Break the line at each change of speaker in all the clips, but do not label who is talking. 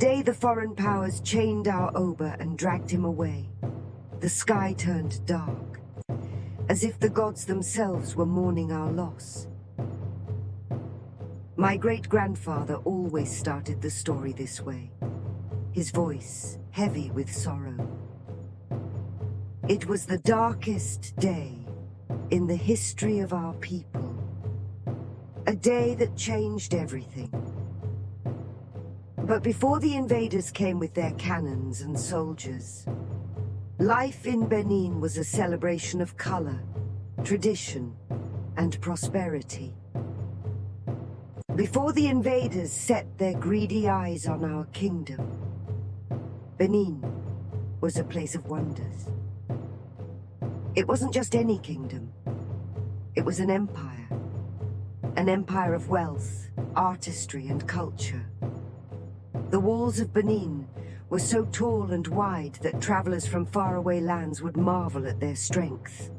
day the foreign powers chained our Oba and dragged him away, the sky turned dark, as if the gods themselves were mourning our loss. My great-grandfather always started the story this way, his voice heavy with sorrow. It was the darkest day in the history of our people, a day that changed everything. But before the invaders came with their cannons and soldiers, life in Benin was a celebration of color, tradition, and prosperity. Before the invaders set their greedy eyes on our kingdom, Benin was a place of wonders. It wasn't just any kingdom. It was an empire of wealth, artistry, and culture. The walls of Benin were so tall and wide that travelers from faraway lands would marvel at their strength.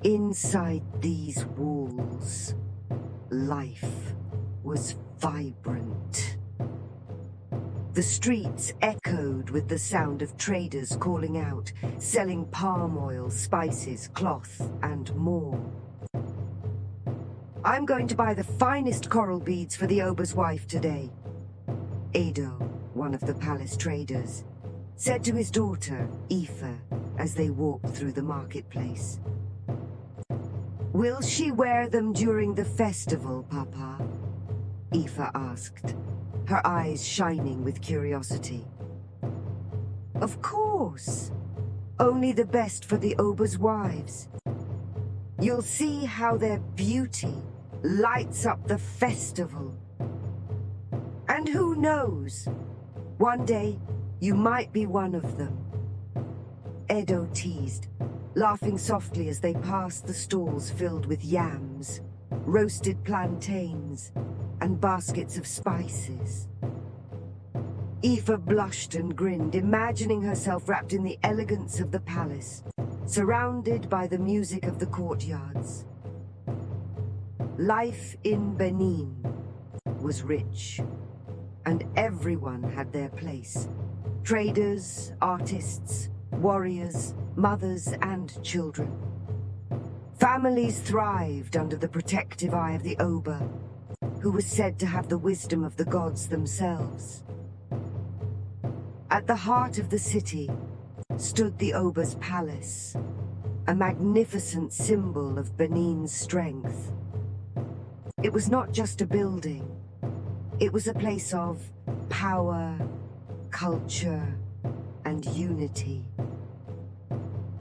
Inside these walls, life was vibrant. The streets echoed with the sound of traders calling out, selling palm oil, spices, cloth, and more. I'm going to buy the finest coral beads for the Oba's wife today, Edo, one of the palace traders, said to his daughter, Aoife, as they walked through the marketplace. Will she wear them during the festival, Papa? Aoife asked, her eyes shining with curiosity. Of course. Only the best for the Oba's wives. You'll see how their beauty lights up the festival. And who knows? One day, you might be one of them. Edo teased, laughing softly as they passed the stalls filled with yams, roasted plantains, and baskets of spices. Aoife blushed and grinned, imagining herself wrapped in the elegance of the palace, surrounded by the music of the courtyards. Life in Benin was rich, and everyone had their place. Traders, artists, warriors, mothers, and children. Families thrived under the protective eye of the Oba, who was said to have the wisdom of the gods themselves. At the heart of the city stood the Oba's palace, a magnificent symbol of Benin's strength. It was not just a building. It was a place of power, culture, and unity.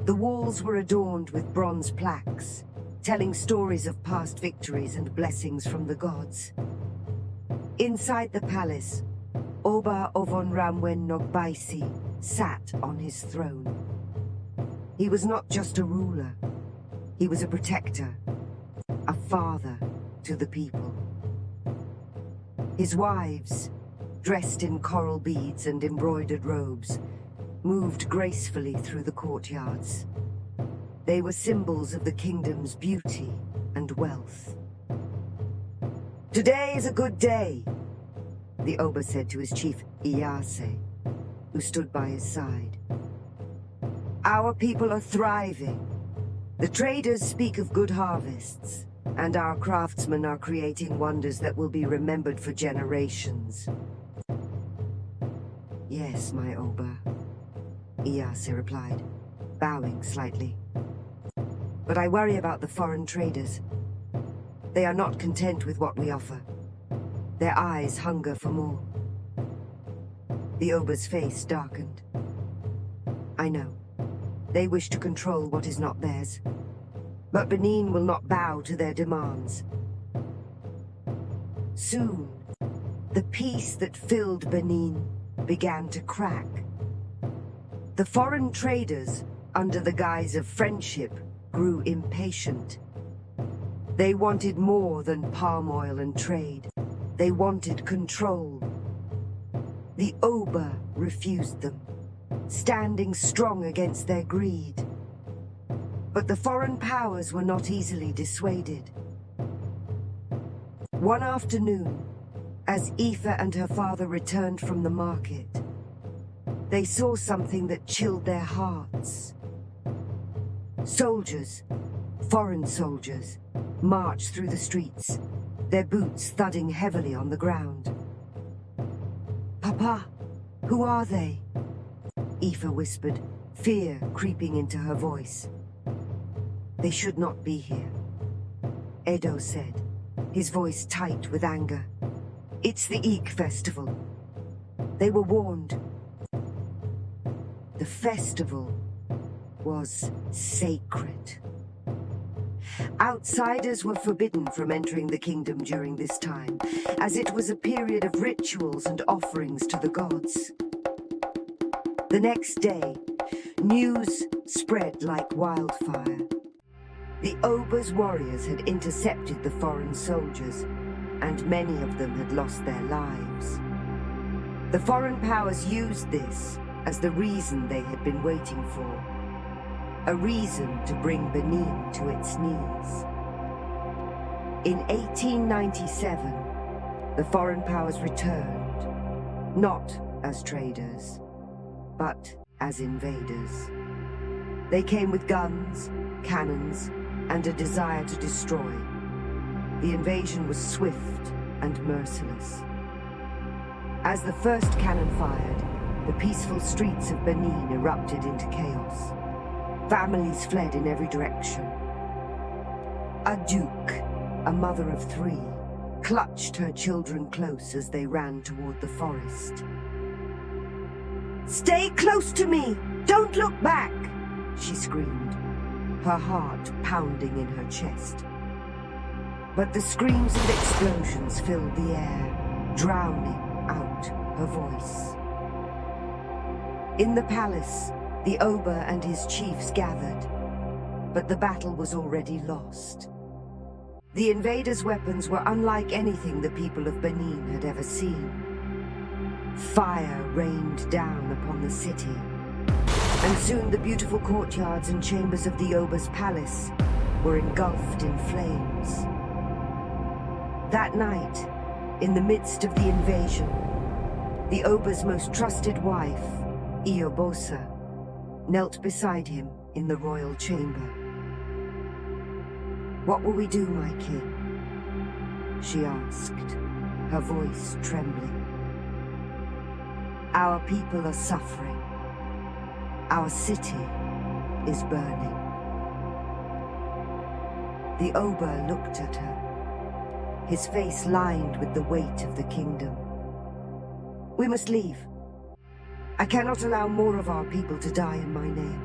The walls were adorned with bronze plaques, telling stories of past victories and blessings from the gods. Inside the palace, Oba Ovonramwen Nogbaisi sat on his throne. He was not just a ruler. He was a protector, a father to the people. His wives, dressed in coral beads and embroidered robes, moved gracefully through the courtyards. They were symbols of the kingdom's beauty and wealth. Today is a good day, the Oba said to his chief, Iyase, who stood by his side. Our people are thriving. The traders speak of good harvests, and our craftsmen are creating wonders that will be remembered for generations. Yes, my Oba, Iyase replied, bowing slightly. But I worry about the foreign traders. They are not content with what we offer. Their eyes hunger for more. The Oba's face darkened. I know. They wish to control what is not theirs. But Benin will not bow to their demands. Soon, the peace that filled Benin began to crack. The foreign traders, under the guise of friendship, grew impatient. They wanted more than palm oil and trade. They wanted control. The Oba refused them, standing strong against their greed. But the foreign powers were not easily dissuaded. One afternoon, As Aoife and her father returned from the market, they saw something that chilled their hearts. Soldiers, foreign soldiers, marched through the streets, their boots thudding heavily on the ground. "Papa, who are they?" Aoife whispered, fear creeping into her voice. "They should not be here," Edo said, his voice tight with anger. "It's the Eek festival. They were warned." The festival was sacred. Outsiders were forbidden from entering the kingdom during this time, as it was a period of rituals and offerings to the gods. The next day, news spread like wildfire. The Oba's warriors had intercepted the foreign soldiers, and many of them had lost their lives. The foreign powers used this as the reason they had been waiting for. A reason to bring Benin to its knees. In 1897, the foreign powers returned, not as traders, but as invaders. They came with guns, cannons, and a desire to destroy. The invasion was swift and merciless. As the first cannon fired, the peaceful streets of Benin erupted into chaos. Families fled in every direction. A duke, a mother of 3, clutched her children close as they ran toward the forest. "Stay close to me! Don't look back!" she screamed, her heart pounding in her chest. But the screams and explosions filled the air, drowning out her voice. In the palace, the Oba and his chiefs gathered, but the battle was already lost. The invaders' weapons were unlike anything the people of Benin had ever seen. Fire rained down upon the city, and soon the beautiful courtyards and chambers of the Oba's palace were engulfed in flames. That night, in the midst of the invasion, the Oba's most trusted wife, Iyobosa, knelt beside him in the royal chamber. "What will we do, my king?" she asked, her voice trembling. "Our people are suffering. Our city is burning." The Oba looked at her, his face lined with the weight of the kingdom. "We must leave. I cannot allow more of our people to die in my name."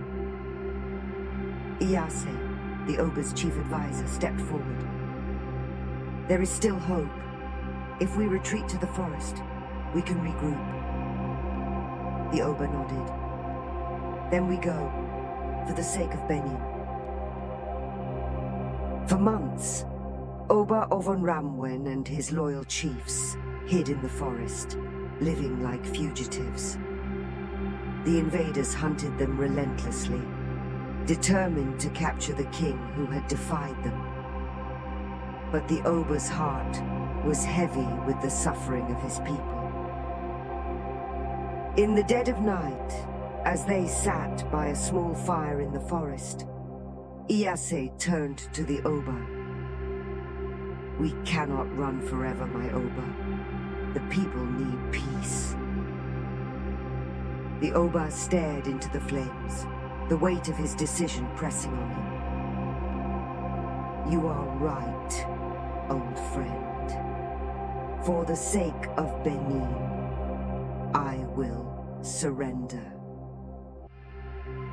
Iyase, the Oba's chief advisor, stepped forward. "There is still hope. If we retreat to the forest, we can regroup." The Oba nodded. "Then we go, for the sake of Benin." For months, Oba Ovonramwen and his loyal chiefs hid in the forest, living like fugitives. The invaders hunted them relentlessly, determined to capture the king who had defied them. But the Oba's heart was heavy with the suffering of his people. In the dead of night, as they sat by a small fire in the forest, Iyase turned to the Oba. "We cannot run forever, my Oba. The people need peace." The Oba stared into the flames, the weight of his decision pressing on him. "You are right, old friend. For the sake of Benin, I will surrender."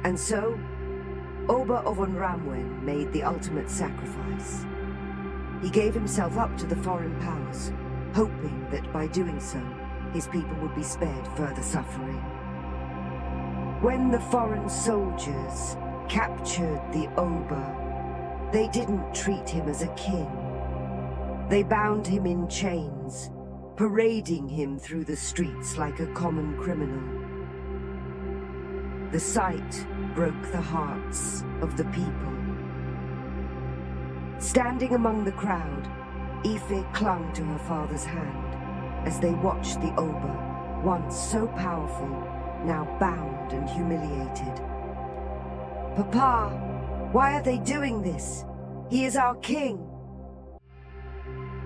And so, Oba Ovonramwen made the ultimate sacrifice. He gave himself up to the foreign powers, hoping that by doing so, his people would be spared further suffering. When the foreign soldiers captured the Oba, they didn't treat him as a king. They bound him in chains, parading him through the streets like a common criminal. The sight broke the hearts of the people. Standing among the crowd, Aoife clung to her father's hand, as they watched the Oba, once so powerful, now bound and humiliated. "Papa, why are they doing this? He is our king."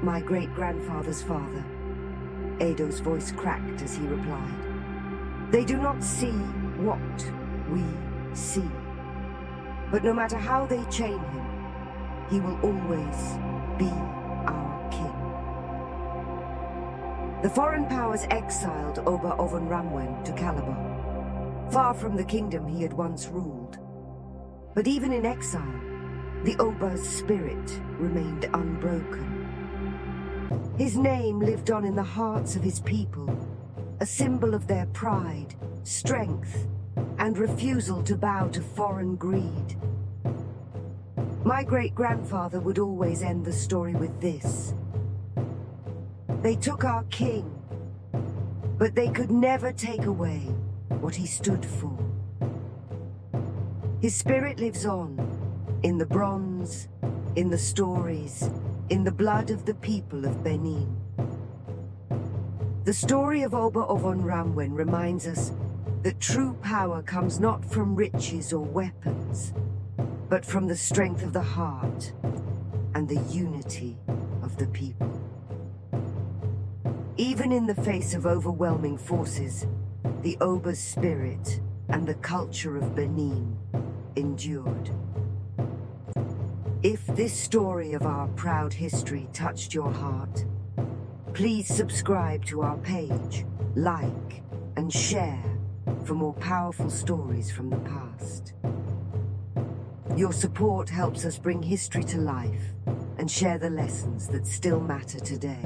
"My great-grandfather's father," Edo's voice cracked as he replied. "They do not see what we see. But no matter how they chain him, he will always be our king." The foreign powers exiled Oba Ovonramwen to Calabar, far from the kingdom he had once ruled. But even in exile, the Oba's spirit remained unbroken. His name lived on in the hearts of his people, a symbol of their pride, strength, and refusal to bow to foreign greed. My great-grandfather would always end the story with this: "They took our king, but they could never take away what he stood for." His spirit lives on, in the bronze, in the stories, in the blood of the people of Benin. The story of Oba Ovonramwen reminds us that true power comes not from riches or weapons, but from the strength of the heart and the unity of the people. Even in the face of overwhelming forces, the Oba's spirit and the culture of Benin endured. If this story of our proud history touched your heart, please subscribe to our page, like, and share for more powerful stories from the past. Your support helps us bring history to life and share the lessons that still matter today.